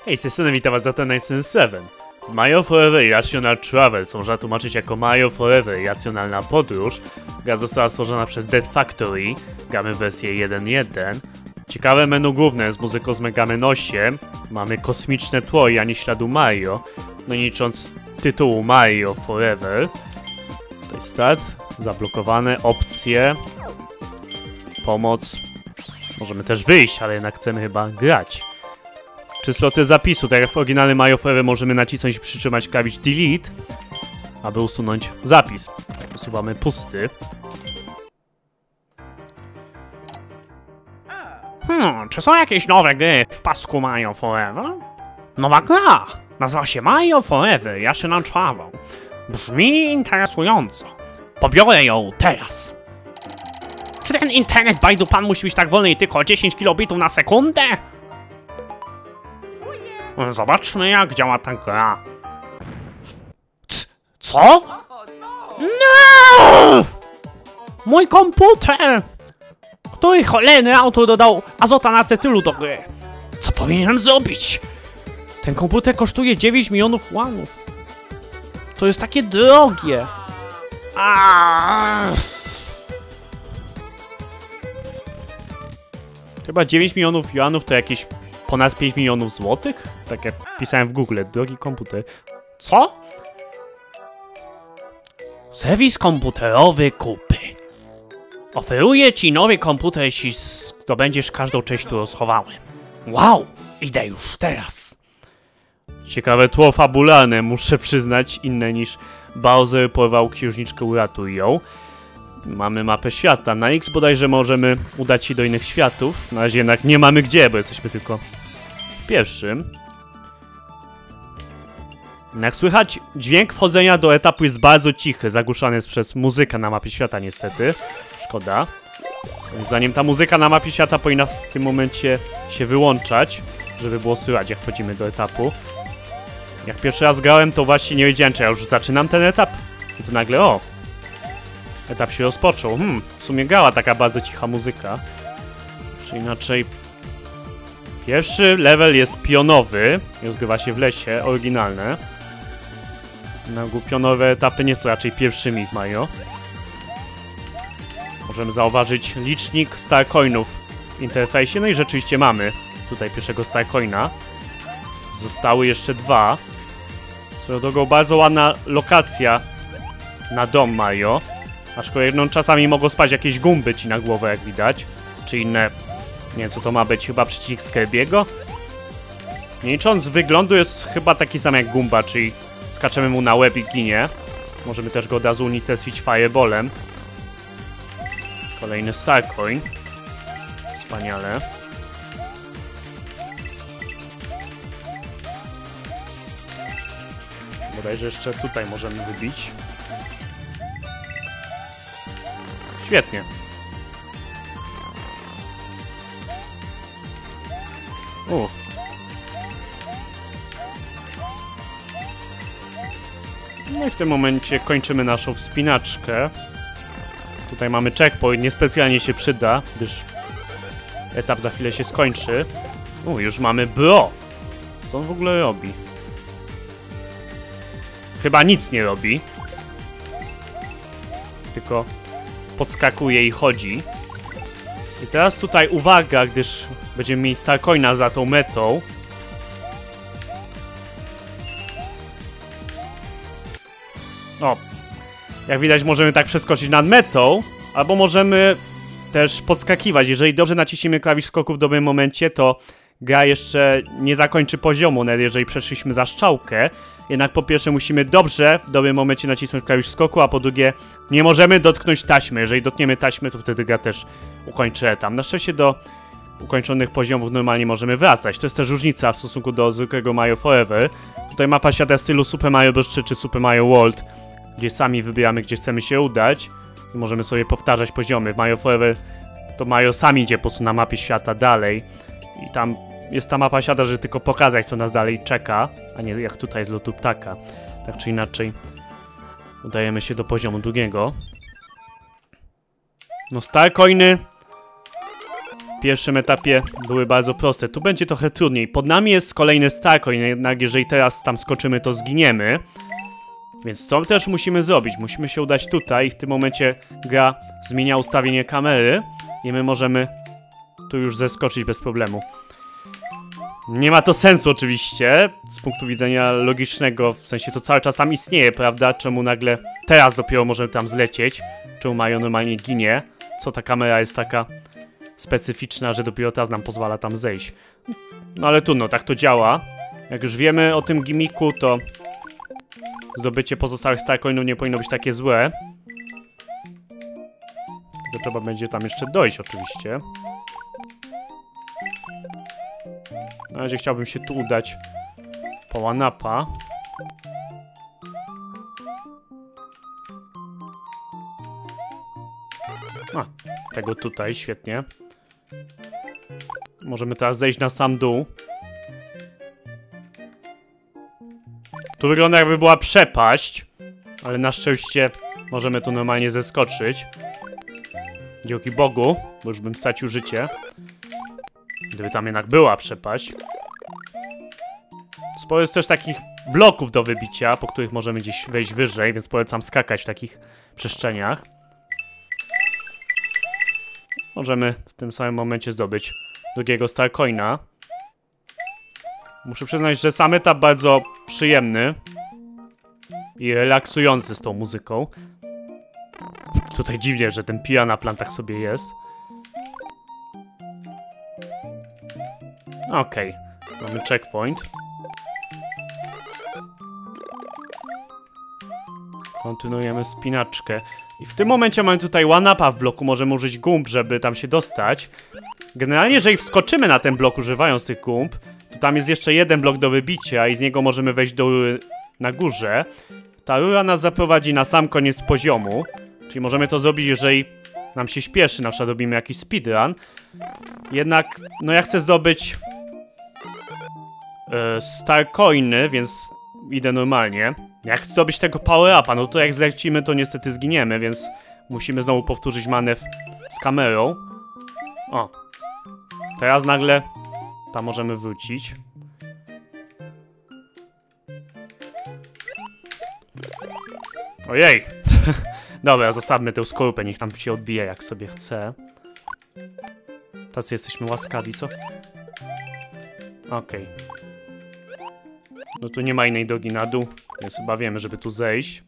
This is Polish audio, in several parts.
Hej, z tej strony witam was za ten Nice 7. Mario Forever Irrational Travel można tłumaczyć jako Mario Forever Irracjonalna Podróż. Gra została stworzona przez Dead Factory, gramy w wersję 1.1. Ciekawe menu główne z muzyką z Mega Man 8. Mamy kosmiczne tło i ani śladu Mario. No nie licząc tytułu Mario Forever. To jest start, zablokowane, opcje, pomoc. Możemy też wyjść, ale jednak chcemy chyba grać. 3 sloty zapisu, tak jak w oryginalnym Mario Forever możemy nacisnąć i przytrzymać klawisz Delete, aby usunąć zapis. Tak, usuwamy pusty. Czy są jakieś nowe gry w pasku Mario Forever? Nowa gra! Nazywa się Mario Forever Irrational Travel. Brzmi interesująco. Pobiorę ją teraz. Czy ten internet bajdupan musi być tak wolny i tylko 10 kilobitów na sekundę? Zobaczmy, jak działa ta gra. Co? No! Mój komputer! Który cholerny autor dodał azota na cetylu do gry? Co powinienem zrobić? Ten komputer kosztuje 9 milionów łanów. To jest takie drogie. Chyba 9 milionów juanów to jakieś ponad 5 milionów złotych? Tak jak pisałem w Google, drogi komputer. Co? Serwis komputerowy kupy. Oferuje ci nowy komputer, jeśli zdobędziesz każdą część, którą schowałem. Wow, idę już teraz. Ciekawe tło fabularne, muszę przyznać, inne niż Bowser porwał księżniczkę, uratuj ją. Mamy mapę świata. Na X bodajże możemy udać się do innych światów. Na razie jednak nie mamy gdzie, bo jesteśmy tylko w pierwszym. Jak słychać, dźwięk wchodzenia do etapu jest bardzo cichy. Zagłuszany jest przez muzykę na mapie świata niestety. Szkoda. Zanim ta muzyka na mapie świata powinna w tym momencie się wyłączać, żeby było słychać, jak wchodzimy do etapu. Jak pierwszy raz grałem, to właśnie nie wiedziałem, czy ja już zaczynam ten etap. I tu nagle, o! Etap się rozpoczął. W sumie grała taka bardzo cicha muzyka. Czy inaczej... Pierwszy level jest pionowy. Rozgrywa się w lesie, oryginalne. Na ogół pionowe etapy nie są raczej pierwszymi w Mario. Możemy zauważyć licznik Star Coinów w interfejsie. No i rzeczywiście mamy tutaj pierwszego Star Coina. Zostały jeszcze 2. Swoją drogą bardzo ładna lokacja na dom Mario. Aczkolwiek czasami mogą spać jakieś gumby ci na głowę, jak widać. Czy inne... Nie wiem, co to ma być. Chyba przeciwnik Skirby'ego? Nie licząc wyglądu jest chyba taki sam jak gumba, czyli skaczemy mu na łeb i ginie. Możemy też go od razu unicestwić fireballem. Kolejny Star Coin. Wspaniale. Bodajże jeszcze tutaj możemy wybić. Świetnie. No i w tym momencie kończymy naszą wspinaczkę. Tutaj mamy checkpoint, niespecjalnie się przyda, gdyż etap za chwilę się skończy. Już mamy Bro. Co on w ogóle robi? Chyba nic nie robi. Tylko podskakuje i chodzi. I teraz tutaj uwaga, gdyż będziemy mieli Star Coina za tą metą. O! Jak widać, możemy tak przeskoczyć nad metą, albo możemy też podskakiwać. Jeżeli dobrze naciśniemy klawisz skoku w dobrym momencie, to gra jeszcze nie zakończy poziomu, nawet jeżeli przeszliśmy za strzałkę. Jednak po pierwsze musimy dobrze w dobrym momencie nacisnąć klawisz skoku, a po drugie nie możemy dotknąć taśmy. Jeżeli dotkniemy taśmy, to wtedy gra też ukończy etap. Na szczęście do ukończonych poziomów normalnie możemy wracać. To jest też różnica w stosunku do zwykłego Mario Forever. Tutaj mapa świata w stylu Super Mario Bros. 3 czy Super Mario World, gdzie sami wybieramy, gdzie chcemy się udać. I możemy sobie powtarzać poziomy. W Mario Forever to Mario sam idzie po prostu na mapie świata dalej. I tam jest ta mapa świata, żeby tylko pokazać, co nas dalej czeka, a nie jak tutaj z lotu ptaka. Tak czy inaczej udajemy się do poziomu drugiego. No Star Coiny pierwszym etapie były bardzo proste. Tu będzie trochę trudniej. Pod nami jest kolejny Starcoin, jednak jeżeli teraz tam skoczymy, to zginiemy. Więc co też musimy zrobić? Musimy się udać tutaj i w tym momencie gra zmienia ustawienie kamery i my możemy tu już zeskoczyć bez problemu. Nie ma to sensu oczywiście, z punktu widzenia logicznego, w sensie to cały czas tam istnieje, prawda? Czemu nagle teraz dopiero możemy tam zlecieć? Czemu Mario normalnie ginie? Co ta kamera jest taka specyficzna, że dopiero teraz nam pozwala tam zejść? No ale trudno, tak to działa. Jak już wiemy o tym gimmicku, to zdobycie pozostałych Starcoinów nie powinno być takie złe. Tylko trzeba będzie tam jeszcze dojść oczywiście. Na razie chciałbym się tu udać po One-Upa. A, tego tutaj, świetnie. Możemy teraz zejść na sam dół. Tu wygląda jakby była przepaść, ale na szczęście możemy tu normalnie zeskoczyć. Dzięki Bogu, bo już bym stracił życie. Gdyby tam jednak była przepaść. Sporo jest też takich bloków do wybicia, po których możemy gdzieś wejść wyżej, więc polecam skakać w takich przestrzeniach. Możemy w tym samym momencie zdobyć drugiego Starcoina. Muszę przyznać, że sam etap bardzo przyjemny i relaksujący z tą muzyką. Tutaj dziwnie, że ten pija na plantach sobie jest. Okej, mamy checkpoint. Kontynuujemy spinaczkę. I w tym momencie mamy tutaj One-Upa w bloku, możemy użyć gumb, żeby tam się dostać. Generalnie, jeżeli wskoczymy na ten blok używając tych gumb, to tam jest jeszcze jeden blok do wybicia i z niego możemy wejść do rury na górze. Ta rura nas zaprowadzi na sam koniec poziomu, czyli możemy to zrobić, jeżeli nam się śpieszy, na przykład robimy jakiś speedrun. Jednak, no ja chcę zdobyć Starcoiny, więc idę normalnie. Jak chcę zdobyć tego power-upa, no to jak zlecimy, to niestety zginiemy, więc musimy znowu powtórzyć manewr z kamerą. O, teraz nagle tam możemy wrócić. Ojej! Dobra, zostawmy tę skorupę, niech tam się odbije jak sobie chce. Tacy jesteśmy łaskawi, co? Okej. No tu nie ma innej drogi na dół, więc chyba wiemy, żeby tu zejść.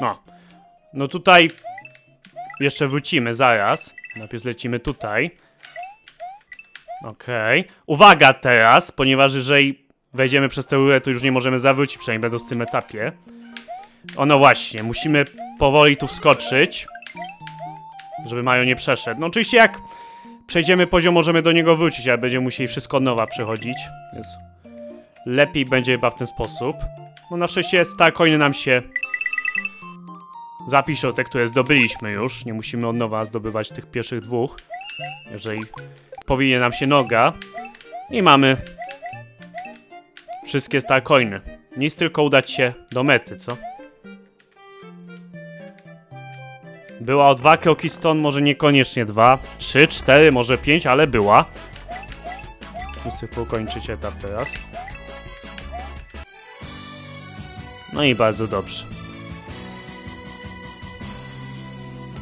No. No tutaj jeszcze wrócimy zaraz. Najpierw lecimy tutaj. Okej. Uwaga teraz, ponieważ jeżeli wejdziemy przez tę rurę, to już nie możemy zawrócić, przynajmniej będąc w tym etapie. O no właśnie, musimy powoli tu wskoczyć, żeby Mario nie przeszedł. No oczywiście jak przejdziemy poziom, możemy do niego wrócić, ale będziemy musieli wszystko od nowa przechodzić, więc lepiej będzie chyba w ten sposób. No na szczęście Starcoiny nam się zapiszą, te, które zdobyliśmy już. Nie musimy od nowa zdobywać tych pierwszych dwóch, jeżeli powinie nam się noga. I mamy wszystkie Starcoiny. Nic, tylko udać się do mety, co? Była o 2 kroki stąd, może niekoniecznie 2, 3, 4, może 5, ale była. Muszę ukończyć etap teraz. No i bardzo dobrze.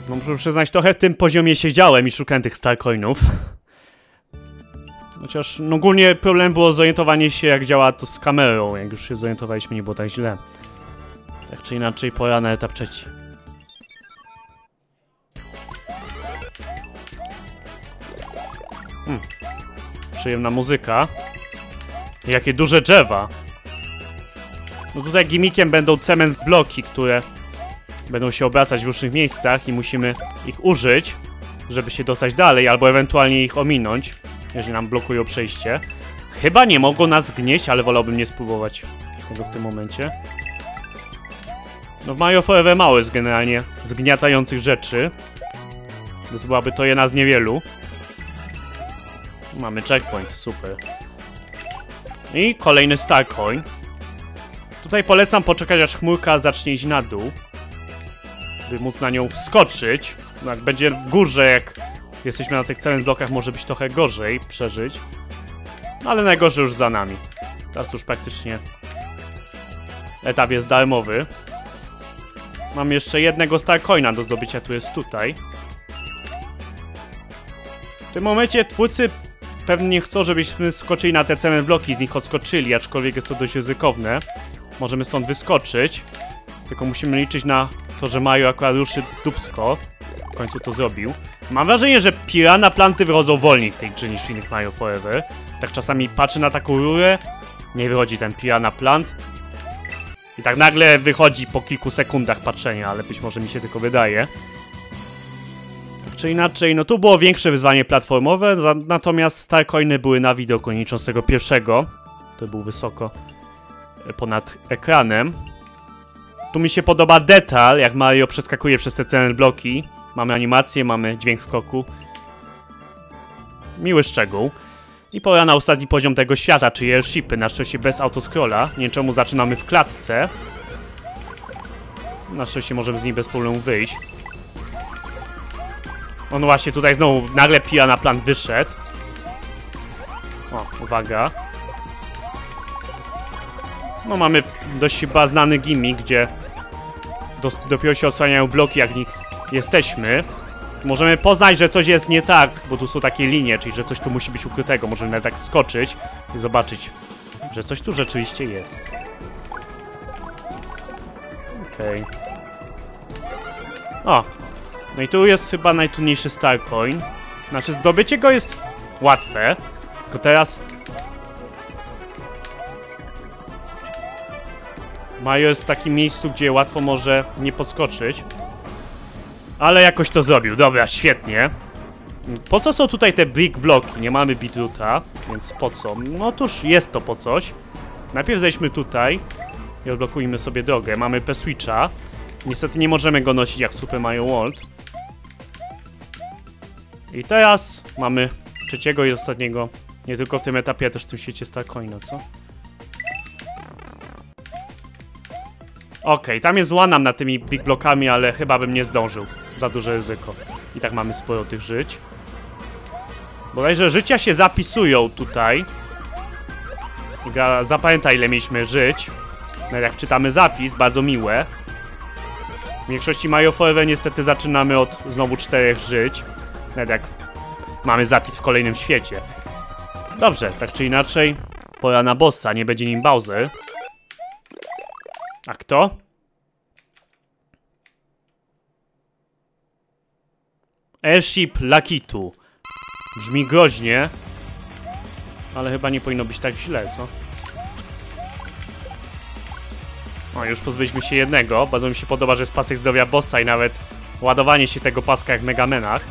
No muszę przyznać, trochę w tym poziomie siedziałem i szukałem tych Starcoinów. Chociaż no, ogólnie problem było zorientowanie się, jak działa to z kamerą. Jak już się zorientowaliśmy, nie było tak źle. Tak czy inaczej, pora na etap trzeci. Przyjemna muzyka. Jakie duże drzewa. No tutaj gimmickiem będą cement bloki, które będą się obracać w różnych miejscach i musimy ich użyć, żeby się dostać dalej, albo ewentualnie ich ominąć, jeżeli nam blokują przejście. Chyba nie mogą nas gnieść, ale wolałbym nie spróbować tego w tym momencie. No w Mario Forever mało jest generalnie zgniatających rzeczy. Więc byłaby to jedna z niewielu. Mamy checkpoint, super. I kolejny Starcoin. Tutaj polecam poczekać, aż chmurka zacznie iść na dół, by móc na nią wskoczyć. No, jak będzie w górze, jak jesteśmy na tych celnych blokach, może być trochę gorzej przeżyć. No, ale najgorzej już za nami. Teraz już praktycznie etap jest darmowy. Mam jeszcze jednego Starcoina do zdobycia, tu jest tutaj. W tym momencie twórcy pewnie nie chcą, żebyśmy skoczyli na te celne bloki i z nich odskoczyli, aczkolwiek jest to dość ryzykowne. Możemy stąd wyskoczyć. Tylko musimy liczyć na to, że Mario akurat ruszy dupsko. W końcu to zrobił. Mam wrażenie, że Piranha Planty wychodzą wolniej w tej grze niż w innych Mario Forever. Tak czasami patrzę na taką rurę, nie wychodzi ten Piranha Plant. I tak nagle wychodzi po kilku sekundach patrzenia, ale być może mi się tylko wydaje. Tak czy inaczej, no tu było większe wyzwanie platformowe, natomiast Starcoiny były na widoku, nie licząc tego pierwszego. To był wysoko ponad ekranem. Tu mi się podoba detal, jak Mario przeskakuje przez te celne bloki. Mamy animację, mamy dźwięk skoku. Miły szczegół. I pora na ostatni poziom tego świata, czyli airshipy, na szczęście bez autoscrolla. Nie wiem czemu zaczynamy w klatce. Na szczęście możemy z niej bez problemu wyjść. No właśnie, tutaj znowu nagle Piranha Plant wyszedł. O, uwaga. No mamy dość chyba znany gimmick, gdzie dopiero się odsłaniają bloki, jak w nich jesteśmy. Możemy poznać, że coś jest nie tak, bo tu są takie linie, czyli że coś tu musi być ukrytego. Możemy nawet tak wskoczyć i zobaczyć, że coś tu rzeczywiście jest. Okej. O! No i tu jest chyba najtrudniejszy Starcoin. Znaczy zdobycie go jest łatwe, tylko teraz Mario jest w takim miejscu, gdzie łatwo może nie podskoczyć. Ale jakoś to zrobił. Dobra, świetnie. Po co są tutaj te brick bloki? Nie mamy Beetroota, więc po co? No otóż jest to po coś. Najpierw zejdźmy tutaj i odblokujmy sobie drogę. Mamy P-Switcha. Niestety nie możemy go nosić jak w Super Mario World. I teraz mamy trzeciego i ostatniego, nie tylko w tym etapie, ale też w tym świecie Starcoina, co? Okej, tam jest one-up nad tymi big blokami, ale chyba bym nie zdążył. Za duże ryzyko. I tak mamy sporo tych żyć. Bodajże życia się zapisują tutaj. Zapamiętaj, ile mieliśmy żyć. Nawet jak wczytamy zapis, bardzo miłe. W większości Mario Forever niestety zaczynamy od znowu 4 żyć. Nawet jak mamy zapis w kolejnym świecie. Dobrze, tak czy inaczej, pora na bossa, nie będzie nim Bowser. A kto? Airship Lakitu. Brzmi groźnie, ale chyba nie powinno być tak źle, co? O, już pozbyliśmy się jednego. Bardzo mi się podoba, że jest pasek zdrowia bossa i nawet ładowanie się tego paska jak w Mega Manach.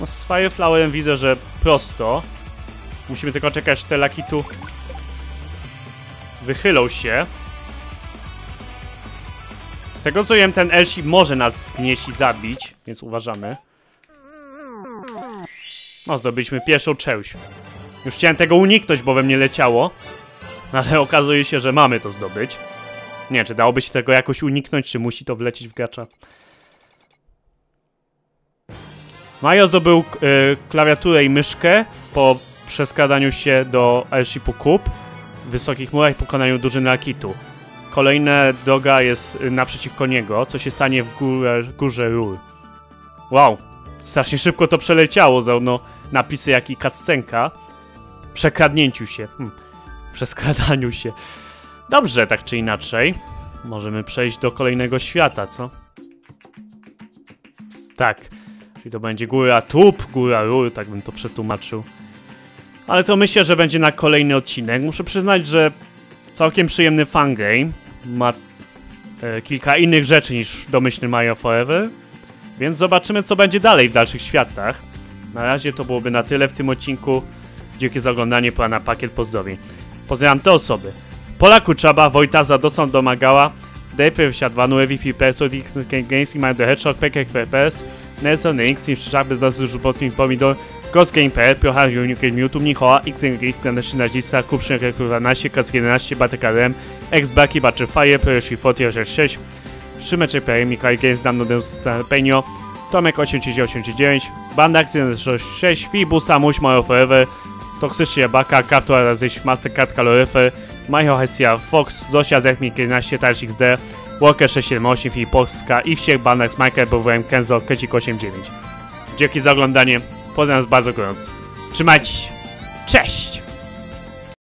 No z Fireflowerem widzę, że prosto. Musimy tylko czekać, aż te Lakitu wychylą się. Z tego co wiem, ten airship może nas zgnieść i zabić, więc uważamy. No, zdobyliśmy pierwszą część. Już chciałem tego uniknąć, bo we mnie leciało. Ale okazuje się, że mamy to zdobyć. Nie wiem, czy dałoby się tego jakoś uniknąć, czy musi to wlecieć w gracza. Mario zdobył klawiaturę i myszkę po przeskradaniu się do airshipu Koopa w wysokich murach i pokonaniu drużyny Lakitu. Kolejna droga jest naprzeciwko niego, co się stanie w górze rur. Wow, strasznie szybko to przeleciało, zarówno napisy, jak i cutscenka. Przekradnięciu się. Przeskradaniu się. Dobrze, tak czy inaczej. Możemy przejść do kolejnego świata, co? Tak. Czyli to będzie góra trup, góra rur, tak bym to przetłumaczył. Ale to myślę, że będzie na kolejny odcinek. Muszę przyznać, że całkiem przyjemny fangame. Ma kilka innych rzeczy niż domyślny Mario Forever. Więc zobaczymy, co będzie dalej w dalszych światach. Na razie to byłoby na tyle w tym odcinku. Dzięki za oglądanie, pora na pakiet pozdrowień. Pozdrawiam te osoby: Pola Kuczaba, Wojta, Zadosą Domagała, Dejpy Wsiadwa, Nuevi Fipeso, Games, Mario the Hedgehog, Pekek FPS, Nelson X, Team Szczyczak, Bez Nas Dużo Botwin Pomidor, Ghost Game.pl, Piochar, Unique Mewtwo, Michoła, XNGX, Ganaszy Nazista, Kupszyn, Rekruta 12, Kask 11, Batek RM, X-Baki, Butcherfire, Pershi 46, Szymeczek PR, Mikołaj Games, Dan Nodeus, Penio, Tomek 83839, Bandak 166, Fibusta, Muś, Mario Forever, Toksyczny Jabaka, Kaptura Razyś, Mastercard, Kaloryfer, Major Hesia, Fox, Zosia, Zechmik 11, Tarz XD, Walker 678, Filip Polska, Iwsiek, Bandax, Michael, BWM, Kenzo, Kecik 89. Dzięki za oglądanie, pozdrawiam was bardzo gorąco. Trzymajcie się, cześć!